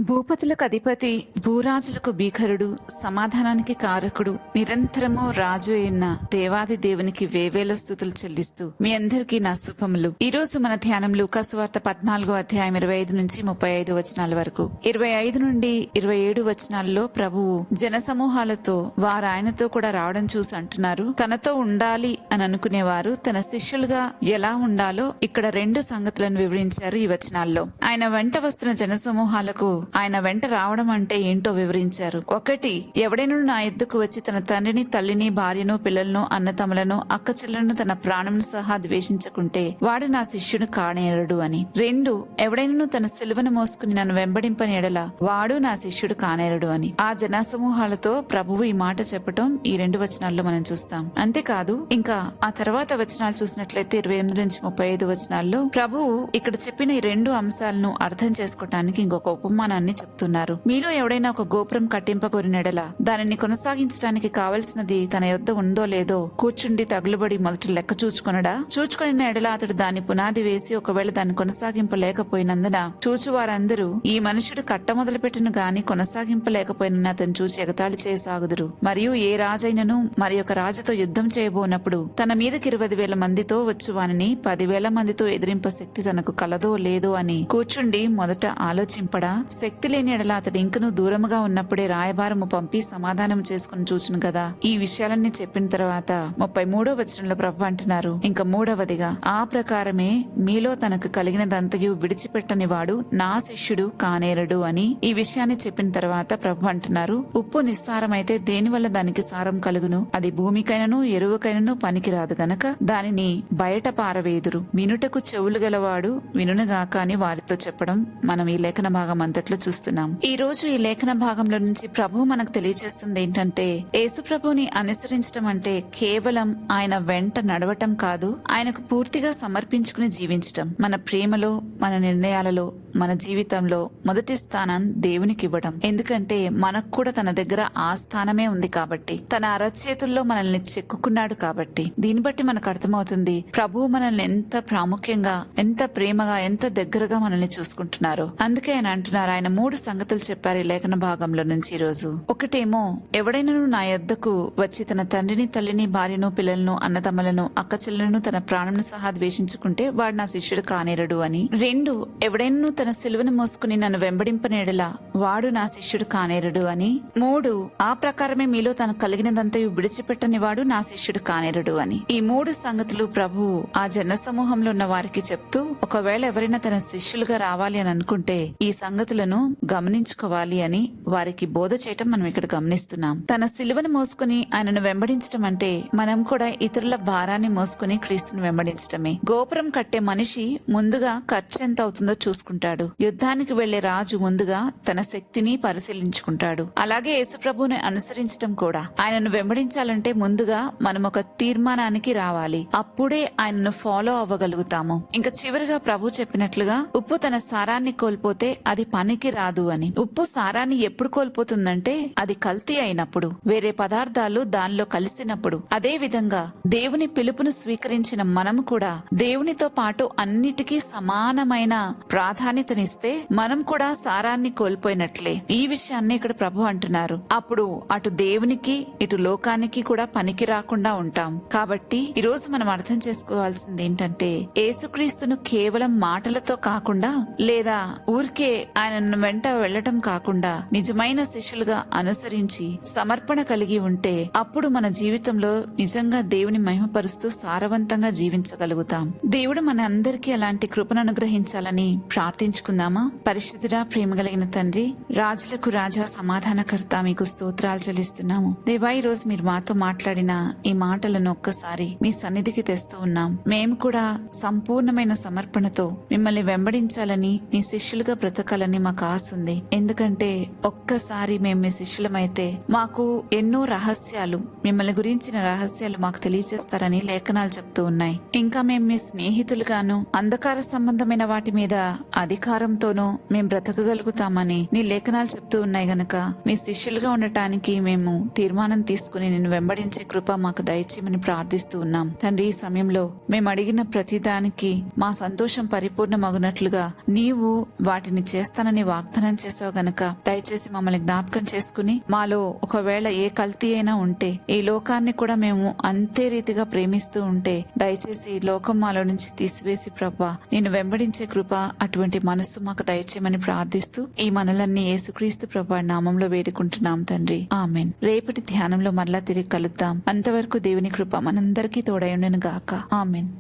భూపతులకు అధిపతి, భూరాజులకు భీకరుడు, సమాధానానికి కారకుడు, నిరంతరము రాజు అయిన దేవాది దేవునికి వేవేల స్తుతులు చెల్లిస్తూ మీ అందరికీ నా శుభములు. ఈ రోజు మన ధ్యానం లూకాసు వార్త 14వ అధ్యాయం 25 నుంచి 35 వచనాల వరకు. 25 నుండి 27 వచనాల్లో ప్రభువు జన సమూహాలతో వారు ఆయనతో కూడా రావడం చూసి అంటున్నారు, తనతో ఉండాలి అని అనుకునేవారు తన శిష్యులుగా ఎలా ఉండాలో ఇక్కడ రెండు సంగతులను వివరించారు ఈ వచనాల్లో. ఆయన వెంట వస్తున్న జన సమూహాలకు ఆయన వెంట రావడం అంటే ఏంటో వివరించారు. ఒకటి, ఎవడైనా నా ఎద్దుకు వచ్చి తన తండ్రిని, తల్లిని, భార్యను, పిల్లలను, అన్నతమ్ములను, అక్క చెల్లెలను, తన ప్రాణమును సహా ద్వేషించకుంటే వాడు నా శిష్యుడు కానేరడు అని. రెండు, ఎవడైనా తన సిలువను మోసుకుని నన్ను వెంబడింపని ఎడల వాడు నా శిష్యుడు కానేరడు అని. ఆ జనసమూహాలతో ప్రభువు ఈ మాట చెప్పటం ఈ రెండు వచనాల్లో మనం చూస్తాం. అంతేకాదు ఇంకా ఆ తర్వాత వచనాలు చూసినట్లయితే 28 నుంచి 35 వచనాల్లో ప్రభువు ఇక్కడ చెప్పిన ఈ రెండు అంశాలను అర్థం చేసుకోవటానికి ఇంకొక ఉపమానాన్ని చెప్తున్నారు. మీలో ఎవడైనా ఒక గోపురం కట్టింపగోరినెడల దానిని కొనసాగించడానికి కావలసినది తన యొద్ద ఉందో లేదో కూర్చుండి తగులుబడి మొదటి లెక్క చూచుకొనడా? చూచుకొనిన ఎడల అతడు దాని పునాది వేసి ఒకవేళ దాన్ని కొనసాగింపలేకపోయినందున చూచువారందరూ ఈ మనుషుడు కట్ట మొదలుపెట్టిన గాని కొనసాగింపలేకపోయిన అతను చూసి ఎగతాళి చేయసాగుదురు. మరియు ఏ రాజైనను మరి ఒక రాజుతో యుద్ధం చేయబోనప్పుడు తన మీదకి 20,000 మందితో వచ్చువానిని 10,000 మందితో ఎదిరింప శక్తి తనకు కలదో లేదో అని కూర్చుండి మొదట ఆలోచింపడా? శక్తి లేని ఎడల అతడు ఇంకనూ దూరముగా ఉన్నప్పుడే రాయబారము పంపి సమాధానం చేసుకుని చూచును కదా. ఈ విషయాలన్నీ చెప్పిన తర్వాత 33వ వచనంలో ప్రభు అంటున్నారు, ఇంకా మూడవదిగా ఆ ప్రకారమే మీలో తనకు కలిగినదంతయు విడిచిపెట్టని వాడు నా శిష్యుడు కానేరడు అని. ఈ విషయాన్ని చెప్పిన తర్వాత ప్రభు అంటున్నారు, ఉప్పు నిస్సారమైతే దేనివల్ల దానికి సారం కలుగును? అది భూమికైనను ఎరువుకైనను పనికిరాదు గనక దానిని బయట పారవేదురు. వినుటకు చెవులు గలవాడు వినుగాక అని వారితో చెప్పడం మనం ఈ లేఖన భాగం అంతట్లో చూస్తున్నాం. ఈ రోజు ఈ లేఖన భాగంలో నుంచి ప్రభు మనకు తెలియజేస్తుంది ఏంటంటే, యేసు ప్రభుని అనుసరించడం అంటే కేవలం ఆయన వెంట నడవటం కాదు, ఆయనకు పూర్తిగా సమర్పించుకుని జీవించటం. మన ప్రేమలో, మన నిర్ణయాలలో, మన జీవితంలో మొదటి స్థానం దేవునికి ఇవ్వడం. ఎందుకంటే మనకు కూడా తన దగ్గర ఆ స్థానమే ఉంది కాబట్టి, తన అరచేతుల్లో మనల్ని చెక్కుకున్నాడు కాబట్టి. దీన్ని బట్టి మనకు అర్థమవుతుంది ప్రభు మనల్ని ఎంత ప్రాముఖ్యంగా, ఎంత ప్రేమగా, ఎంత దగ్గరగా మనల్ని చూసుకుంటున్నారు. అందుకే ఆయన అంటున్నారు, ఆయన 3 సంగతులు చెప్పారు ఈ లేఖన భాగంలో నుంచి ఈ రోజు. ఒకటేమో, ఎవడైనా నా యొద్దకు వచ్చి తన తండ్రిని, తల్లిని, భార్యను, పిల్లలను, అన్నతమ్ములను, అక్క చెల్లెలను, తన ప్రాణమును సహా ద్వేషించుకుంటే వాడు నా శిష్యుడు కానేరడు అని. 2, ఎవడైనా తన సిలువను మోసుకుని నన్ను వెంబడింపనేడలా వాడు నా శిష్యుడు కానేరడు అని. 3, ఆ ప్రకారమే మీలో తనకు కలిగినదంతయు విడిచిపెట్టని వాడు నా శిష్యుడు కానేరడు అని. ఈ 3 సంగతులు ప్రభు ఆ జన సమూహంలో ఉన్న వారికి చెప్తూ, ఒకవేళ ఎవరైనా తన శిష్యులుగా రావాలి అని అనుకుంటే ఈ సంగతులను గమనించుకోవాలి అని వారికి బోధ చేయటం మనం ఇక్కడ గమనిస్తున్నాం. తన సిలువను మోసుకుని ఆయనను వెంబడించటం అంటే మనం కూడా ఇతరుల భారాన్ని మోసుకుని క్రీస్తుని వెంబడించటమే. గోపురం కట్టే మనిషి ముందుగా ఖర్చు ఎంత అవుతుందో చూసుకుంటాడు. యుద్ధానికి వెళ్లే రాజు ముందుగా తన శక్తిని పరిశీలించుకుంటాడు. అలాగే యేసుప్రభుని అనుసరించటం కూడా, ఆయనను వెంబడించాలంటే ముందుగా మనం ఒక తీర్మానానికి రావాలి. అప్పుడే ఆయనను ఫాలో అవ్వగలుగుతాము. ఇంకా చివరిగా ప్రభు చెప్పినట్లుగా ఉప్పు తన సారాన్ని కోల్పోతే అది పనికి రాదు అని. ఉప్పు సారాన్ని ఎప్పుడు కోల్పోతుందంటే అది కల్తీ అయినప్పుడు, వేరే పదార్థాలు దానిలో కలిసినప్పుడు. అదే విధంగా దేవుని పిలుపును స్వీకరించిన మనము కూడా దేవునితో పాటు అన్నిటికీ సమానమైన ప్రాధాన్యతనిస్తే మనం కూడా సారాన్ని కోల్పోయినట్లే. ఈ విషయాన్ని ఇక్కడ ప్రభు అంటున్నారు. అప్పుడు అటు దేవునికి ఇటు లోకానికి కూడా పనికి రాకుండా ఉంటాం. కాబట్టి ఈ రోజు మనం అర్థం చేసుకోవాల్సింది ఏంటంటే, యేసుక్రీస్తును కేవలం మాటలతో కాకుండా, లేదా ఊరికే ఆయనను వెంట వెళ్లటం కాకుండా నిజమైన శిష్యులుగా అనుసరించి సమర్పణ కలిగి ఉంటే అప్పుడు మన జీవితంలో నిజంగా దేవుని మహిమపరుస్తూ సారవంతంగా జీవించగలుగుతాం. దేవుడు మన అందరికీ అలాంటి కృపను అనుగ్రహించాలని ప్రార్థించుకుందామా? పరిశుద్ధుడా, ప్రేమ కలిగిన తండ్రి, రాజులకు రాజా, సమాధానకర్త, మీకు స్తోత్రాలు చెల్లిస్తున్నాము. దేవా, ఈ రోజు మీరు మాతో మాట్లాడిన ఈ మాటలను ఒక్కసారి మీ సన్నిధికి తెస్తూ ఉన్నాం. మేము కూడా సంపూర్ణమైన సమర్పణతో మిమ్మల్ని వెంబడించాలని, మీ శిష్యులుగా బ్రతకాలని మాకు ఆశ ఉంది. ఎందుకంటే ఒక్కసారి మేము మీ శిష్యులమైతే మాకు ఎన్నో రహస్యాలు, మిమ్మల్ని గురించిన రహస్యాలు మాకు తెలియజేస్తారని లేఖనాలు చెప్తూ ఉన్నాయి. ఇంకా మేము మీ స్నేహితులుగాను, అంధకార సంబంధమైన వాటి మీద అధికారంతోనూ మేము బ్రతకగలుగుతామని నీ లేఖనాలు చెప్తూ ఉన్నాయి గనక మీ శిష్యులుగా ఉండటానికి మేము తీర్మానం తీసుకుని నిన్ను వెంబడించే కృప మాకు దయచేయమని ప్రార్థిస్తూ ఉన్నాం తండ్రి. ఈ సమయంలో మేము అడిగిన ప్రతిదానికి మా సంతోషం పరిపూర్ణమగునట్లుగా నీవు వాటిని చేస్తానని వాగ్దానం చేసావు గనక దయచేసి మమ్మల్ని జ్ఞాపకం చేసుకుని మాలో ఒకవేళ ఏ కల్తీ అయినా ఉంటే ఈ లోకాన్ని కూడా మేము అంతే రీతిగా ప్రేమిస్తూ ఉంటే దయచేసి ఈ లోకం మాలో నుంచి తీసివేసి ప్రభా నిన్ను వెంబడించే కృప అటువంటి మనస్సు మాకు దయచేయమని ప్రార్థిస్తూ ఈ మనలన్నీ యేసుక్రీస్తు ప్రభా నామంలో వేడుకుంటున్నాం తండ్రి. ఆమెన్. రేపటి ధ్యానంలో మరలా తిరిగి కలుద్దాం. అంతవరకు దేవుని కృప మనందరికీ తోడైండును గాక. ఆమెన్.